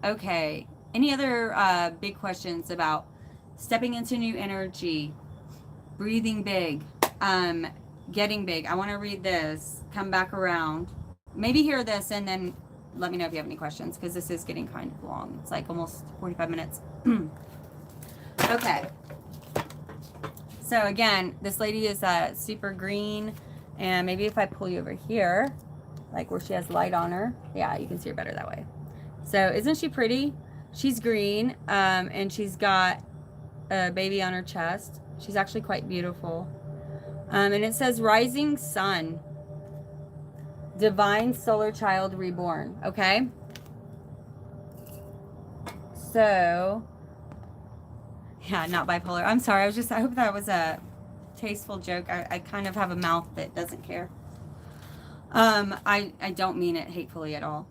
S1: Okay, any other big questions about stepping into new energy, breathing big, getting big? I want to read this, come back around, maybe hear this, and then let me know if you have any questions, because this is getting kind of long. It's like almost 45 minutes. Okay. So again, this lady is super green, and maybe if I pull you over here, like where she has light on her, yeah, you can see her better that way. So isn't she pretty? She's green, and she's got a baby on her chest. She's actually quite beautiful. And it says Rising Sun, Divine Solar Child Reborn. Okay, so yeah, not bipolar. I'm sorry, I hope that was a tasteful joke. I kind of have a mouth that doesn't care. I don't mean it hatefully at all.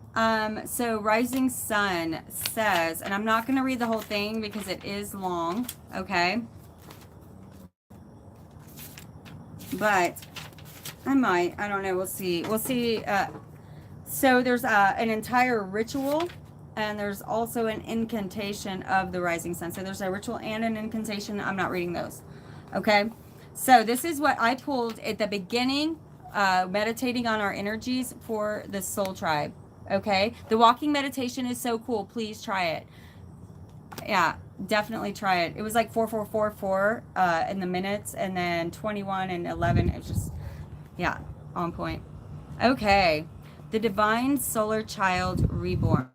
S1: So Rising Sun says, and I'm not going to read the whole thing because it is long, okay, but I might. I don't know. We'll see. So there's an entire ritual, and there's also an incantation of the Rising Sun. So there's a ritual and an incantation. I'm not reading those. Okay. So this is what I pulled at the beginning, meditating on our energies for the soul tribe. Okay. The walking meditation is so cool. Please try it. Yeah, definitely try it. It was like 4444 in the minutes, and then 21 and 11. It was just, yeah, on point. Okay. The divine solar child reborn.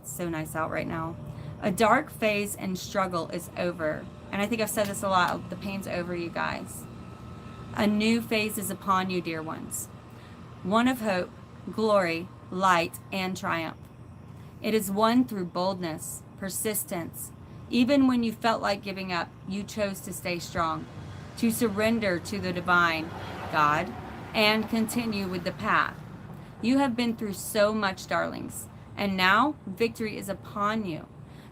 S1: It's so nice out right now. A dark phase and struggle is over. And I think I've said this a lot. The pain's over, you guys. A new phase is upon you, dear ones. One of hope, glory, light, and triumph. It is won through boldness, persistence. Even when you felt like giving up, you chose to stay strong, to surrender to the divine, God, and continue with the path. You have been through so much, darlings, and now victory is upon you.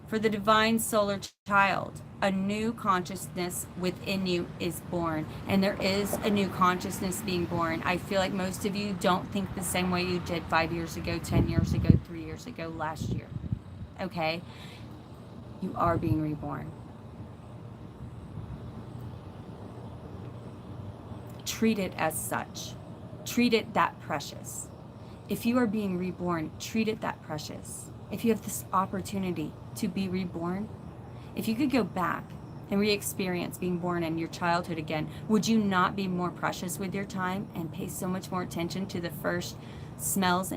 S1: For the divine solar child, a new consciousness within you is born. And there is a new consciousness being born. I feel like most of you don't think the same way you did 5 years ago, 10 years ago, 3 years ago, last year. Okay? You are being reborn. Treat it as such. Treat it that precious. If you are being reborn, treat it that precious. If you have this opportunity to be reborn, if you could go back and re-experience being born in your childhood again, would you not be more precious with your time and pay so much more attention to the first smells?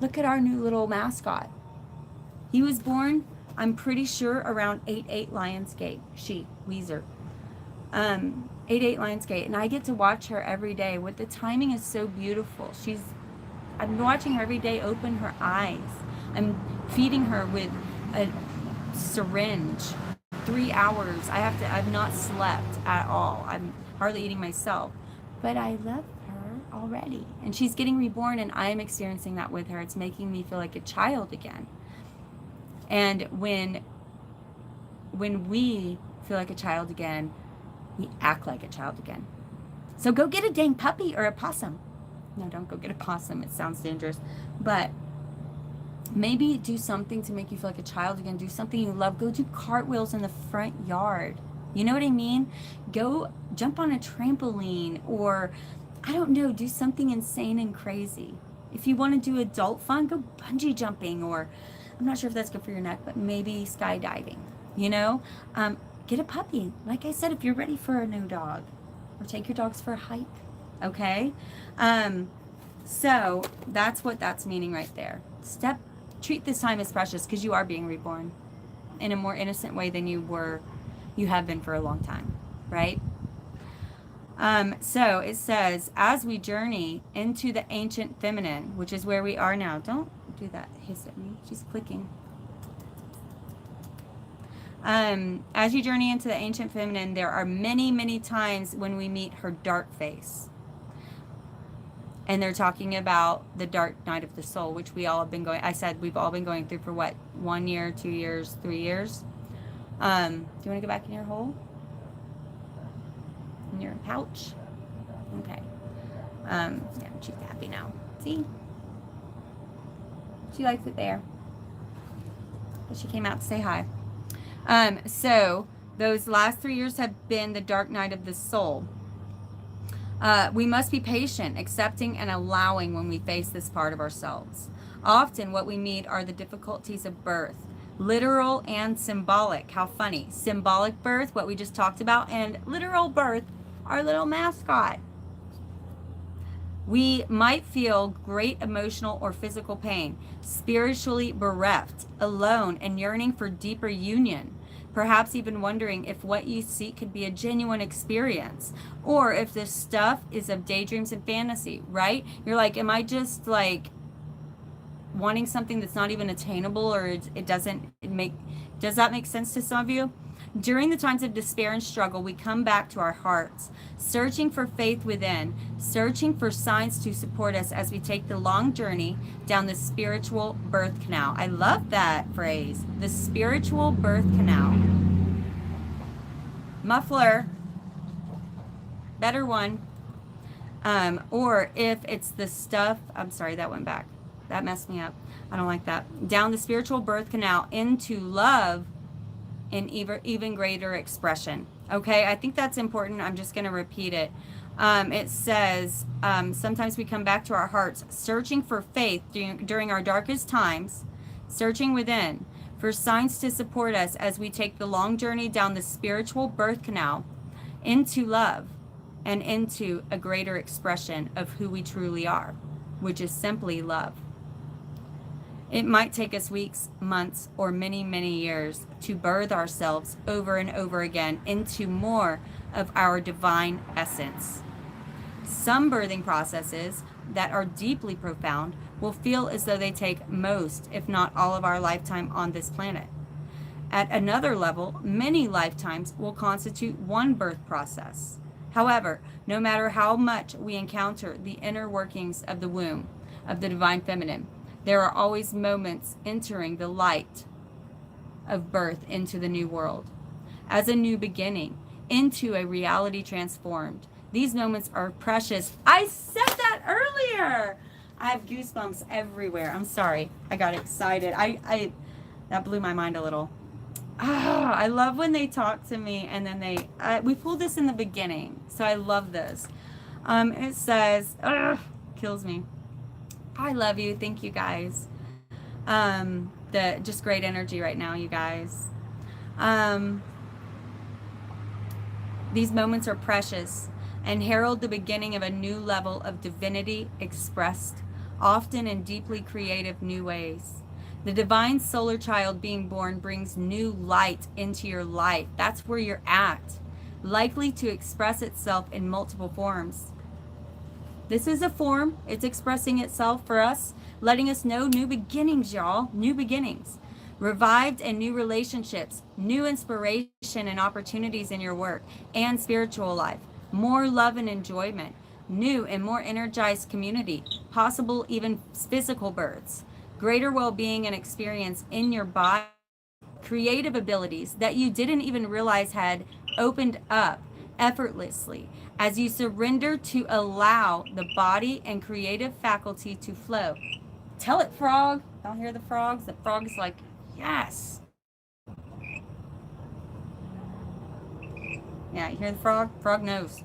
S1: Look at our new little mascot. He was born, I'm pretty sure, around 8/8 Lionsgate, she, Weezer. 8/8 Lionsgate, and I get to watch her every day. What the timing is so beautiful. I'm watching her every day open her eyes. I'm feeding her with a syringe 3 hours. I've not slept at all. I'm hardly eating myself, but I love her already, and she's getting reborn, and I am experiencing that with her. It's making me feel like a child again. And when we feel like a child again, we act like a child again. So go get a dang puppy or a possum. No, don't go get a possum. It sounds dangerous. But maybe do something to make you feel like a child again. Do something you love. Go do cartwheels in the front yard. You know what I mean? Go jump on a trampoline, or, I don't know, do something insane and crazy. If you want to do adult fun, go bungee jumping, or I'm not sure if that's good for your neck, but maybe skydiving, you know? Get a puppy. Like I said, if you're ready for a new dog, or take your dogs for a hike, okay? So that's what that's meaning right there. Treat this time as precious, because you are being reborn in a more innocent way than you have been for a long time, right? So it says, as we journey into the ancient feminine, which is where we are now. Don't do that hiss at me. She's clicking. As you journey into the ancient feminine, there are many, many times when we meet her dark face. And they're talking about the dark night of the soul, which we all have been going, I said we've all been going through for what, 1 year, 2 years, 3 years? Do you want to go back in your hole? In your pouch? Okay. Yeah, she's happy now. See? She likes it there. But she came out to say hi. So those last 3 years have been the dark night of the soul. We must be patient, accepting, and allowing when we face this part of ourselves. Often what we meet are the difficulties of birth, literal and symbolic. How funny. Symbolic birth, what we just talked about, and literal birth, our little mascot. We might feel great emotional or physical pain, spiritually bereft, alone, and yearning for deeper union. Perhaps even wondering if what you seek could be a genuine experience, or if this stuff is of daydreams and fantasy, right? You're like, am I just like wanting something that's not even attainable, or does that make sense to some of you? During the times of despair and struggle, we come back to our hearts, searching for faith within, searching for signs to support us as we take the long journey down the spiritual birth canal. I love that phrase, the spiritual birth canal. Muffler, better one. Or if it's the stuff, I'm sorry, that went back. That messed me up. I don't like that. Down the spiritual birth canal into love in even greater expression. Okay, I think that's important. I'm just going to repeat it. It says, sometimes we come back to our hearts, searching for faith during our darkest times, searching within for signs to support us as we take the long journey down the spiritual birth canal into love and into a greater expression of who we truly are, which is simply love. It might take us weeks, months, or many, many years to birth ourselves over and over again into more of our divine essence. Some birthing processes that are deeply profound will feel as though they take most, if not all, of our lifetime on this planet. At another level, many lifetimes will constitute one birth process. However, no matter how much we encounter the inner workings of the womb, of the divine feminine, there are always moments entering the light of birth into the new world, as a new beginning, into a reality transformed. These moments are precious. I said that earlier. I have goosebumps everywhere. I'm sorry. I got excited. I that blew my mind a little. I love when they talk to me and then we pulled this in the beginning, so I love this. It says, kills me. I love you. Thank you guys. The just great energy right now, you guys. These moments are precious and herald the beginning of a new level of divinity expressed, often in deeply creative new ways. The divine solar child being born brings new light into your life. That's where you're at, likely to express itself in multiple forms. This is a form. It's expressing itself for us, letting us know new beginnings, y'all. New beginnings. Revived and new relationships, new inspiration and opportunities in your work and spiritual life, more love and enjoyment, new and more energized community, possible even physical births, greater well-being and experience in your body, creative abilities that you didn't even realize had opened up effortlessly as you surrender to allow the body and creative faculty to flow. Tell it, frog. Don't hear the frogs. The frog is like, yes. Yeah, you hear the frog? Frog knows.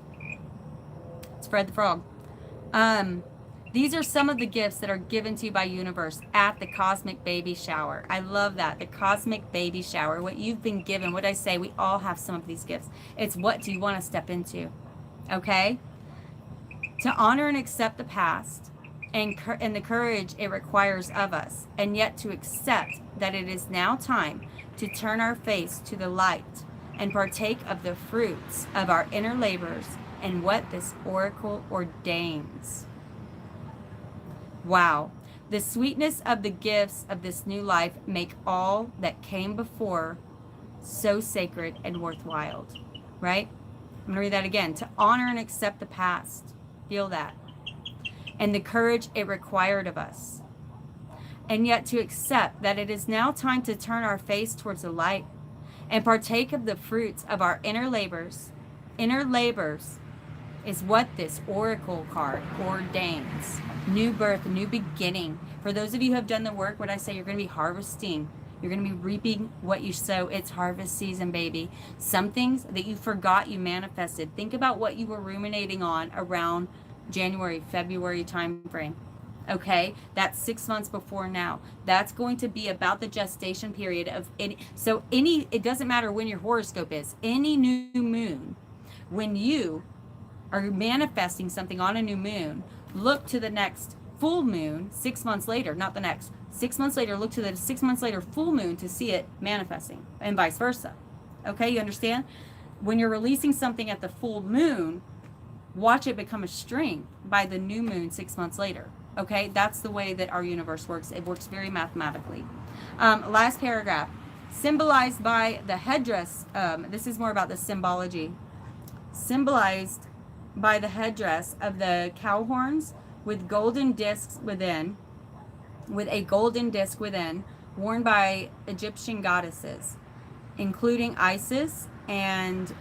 S1: Spread the frog. These are some of the gifts that are given to you by universe at the cosmic baby shower. I love that. The cosmic baby shower. What you've been given. What I say, we all have some of these gifts. It's what do you want to step into? Okay? To honor and accept the past and the courage it requires of us, and yet to accept that it is now time to turn our face to the light and partake of the fruits of our inner labors and what this oracle ordains. Wow. The sweetness of the gifts of this new life make all that came before so sacred and worthwhile. Right? I'm going to read that again. To honor and accept the past. Feel that. And the courage it required of us. And yet to accept that it is now time to turn our face towards the light and partake of the fruits of our inner labors. Inner labors is what this oracle card ordains. New birth, new beginning. For those of you who have done the work, what I say, you're going to be harvesting. You're going to be reaping what you sow. It's harvest season, baby. Some things that you forgot you manifested. Think about what you were ruminating on around January, February time frame. Okay, that's 6 months before now. That's going to be about the gestation period of any. So it doesn't matter when your horoscope is. Any new moon, when you are manifesting something on a new moon, look to the next full moon 6 months later, not the next. 6 months later, look to the 6 months later full moon to see it manifesting, and vice versa. Okay, you understand? When you're releasing something at the full moon, watch it become a string by the new moon 6 months later. Okay, that's the way that our universe works. It works very mathematically. Last paragraph. Symbolized by the headdress. This is more about the symbology. Symbolized by the headdress of the cow horns with golden discs within, with a golden disc within, worn by Egyptian goddesses, including Isis, and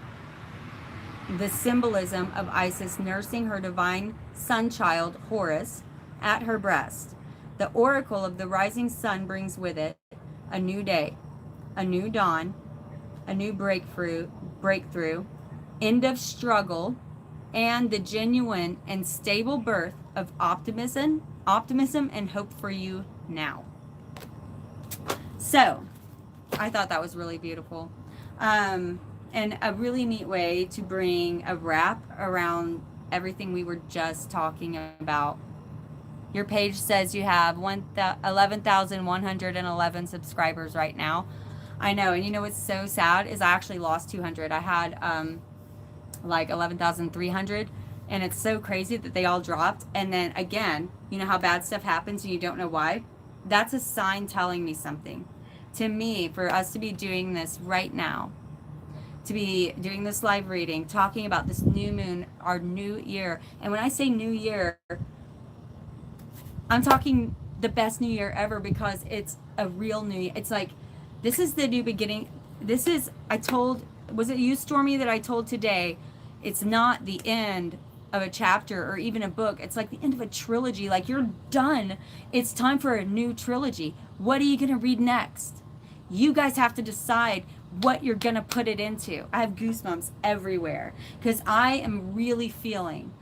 S1: the symbolism of Isis nursing her divine sun child, Horus, at her breast. The oracle of the rising sun brings with it a new day, a new dawn, a new breakthrough, end of struggle, and the genuine and stable birth of optimism and hope for you now. So, I thought that was really beautiful. And a really neat way to bring a wrap around everything we were just talking about. Your page says you have 11,111 subscribers right now. I know, and you know what's so sad is I actually lost 200. I had like 11,300, and it's so crazy that they all dropped. And then again, you know how bad stuff happens and you don't know why? That's a sign telling me something. To me, for us to be doing this right now, to be doing this live reading, talking about this new moon, our new year. And when I say new year, I'm talking the best new year ever, because it's a real new year. It's like, this is the new beginning. This is, was it you, Stormy, that I told today? It's not the end of a chapter or even a book. It's like the end of a trilogy. Like, you're done. It's time for a new trilogy. What are you going to read next? You guys have to decide what you're going to put it into. I have goosebumps everywhere because I am really feeling.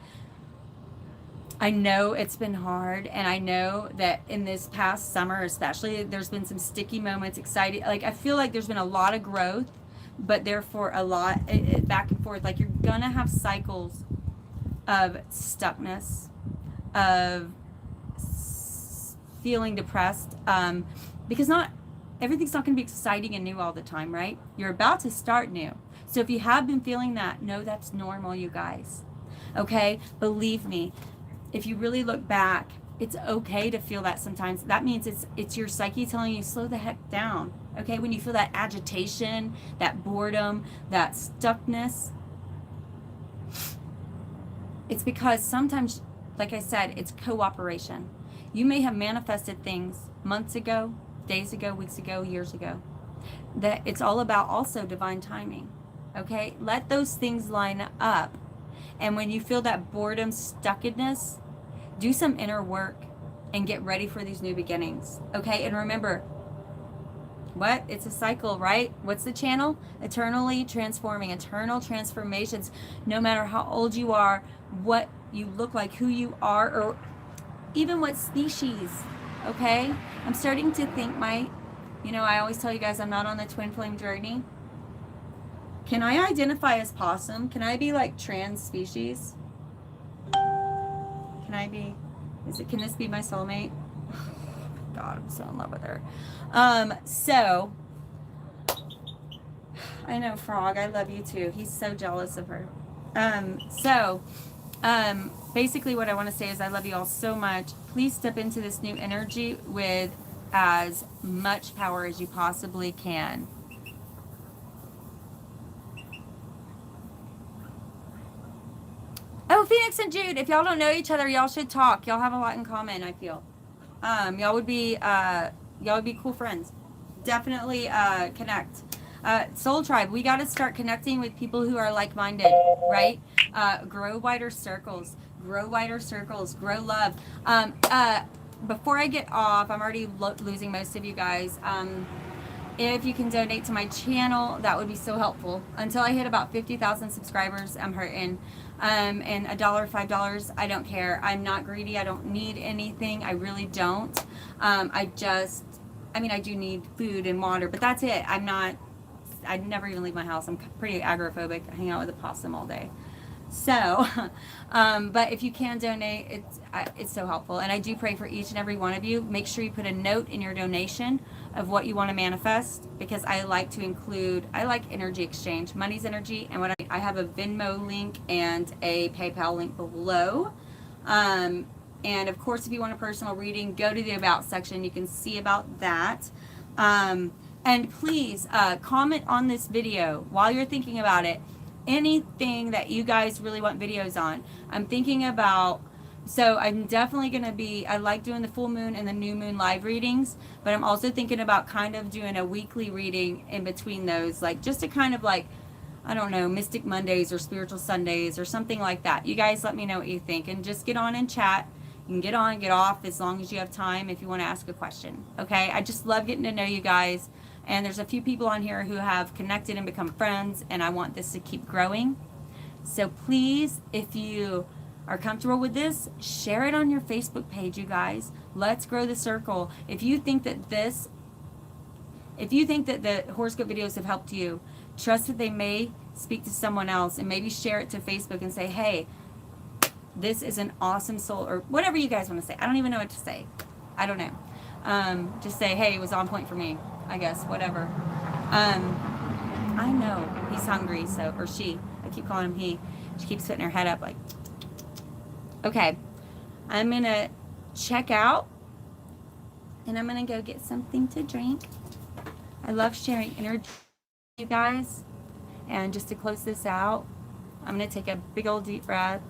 S1: I know it's been hard, and I know that in this past summer especially, there's been some sticky moments, exciting. Like, I feel like there's been a lot of growth, but therefore a lot back and forth. Like, you're going to have cycles of stuckness, of feeling depressed, because not everything's not going to be exciting and new all the time, right? You're about to start new. So if you have been feeling that, no, that's normal, you guys. Okay? Believe me, if you really look back, it's okay to feel that sometimes. That means it's your psyche telling you, slow the heck down. Okay? When you feel that agitation, that boredom, that stuckness, it's because sometimes, like I said, it's cooperation. You may have manifested things months ago, days ago, weeks ago, years ago. That it's all about also divine timing. Okay? Let those things line up. And when you feel that boredom, stuckedness, do some inner work and get ready for these new beginnings. Okay? And remember, what? It's a cycle, right? What's the channel? Eternally transforming, eternal transformations. No matter how old you are, what you look like, who you are, or even what species. Okay? I'm starting to think I always tell you guys I'm not on the twin flame journey. Can I identify as possum? Can I be like trans species? Can this be my soulmate? God, I'm so in love with her. So, I know, Frog, I love you too. He's so jealous of her. Basically what I want to say is I love you all so much. Please step into this new energy with as much power as you possibly can. Oh, Phoenix and Jude, if y'all don't know each other, y'all should talk. Y'all have a lot in common, I feel. Y'all would be cool friends. Definitely connect. Soul Tribe, we got to start connecting with people who are like-minded, right? Grow wider circles. Grow love. Before I get off, I'm already losing most of you guys. If you can donate to my channel, that would be so helpful. Until I hit about 50,000 subscribers, I'm hurting. And $1, $5, I don't care. I'm not greedy. I don't need anything. I really don't. I do need food and water, but that's it. I'd never even leave my house. I'm pretty agoraphobic. I hang out with a possum all day. So, but if you can donate, it's so helpful. And I do pray for each and every one of you. Make sure you put a note in your donation of what you want to manifest, because I like energy exchange. Money's energy. And I have a Venmo link and a PayPal link below. And of course, if you want a personal reading, go to the About section. You can see about that. And please comment on this video while you're thinking about it. Anything that you guys really want videos on. I'm thinking about, so I'm definitely going to be, I like doing the full moon and the new moon live readings, but I'm also thinking about kind of doing a weekly reading in between those, like just to kind of like, I don't know, Mystic Mondays or Spiritual Sundays or something like that. You guys let me know what you think, and just get on and chat. You can get on, get off as long as you have time if you want to ask a question. Okay? I just love getting to know you guys. And there's a few people on here who have connected and become friends, and I want this to keep growing. So please, if you are comfortable with this, share it on your Facebook page, you guys. Let's grow the circle. If you think that the horoscope videos have helped you, trust that they may speak to someone else and maybe share it to Facebook and say, hey, this is an awesome soul, or whatever you guys want to say. I don't even know what to say. I don't know. Just say, hey, it was on point for me, I guess, whatever. I know he's hungry, so, or she. I keep calling him he. She keeps putting her head up like, okay. I'm going to check out, and I'm going to go get something to drink. I love sharing energy with you guys. And just to close this out, I'm going to take a big old deep breath.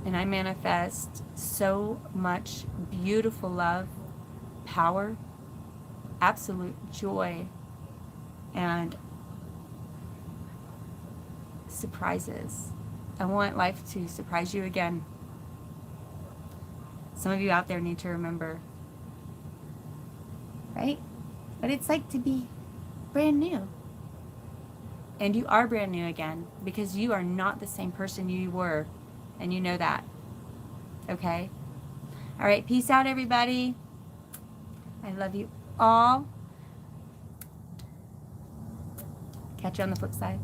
S1: And I manifest so much beautiful love, power, absolute joy, and surprises. I want life to surprise you again. Some of you out there need to remember, right? What it's like to be brand new. And you are brand new again, because you are not the same person you were. And you know that. Okay? All right. Peace out, everybody. I love you all. Catch you on the flip side.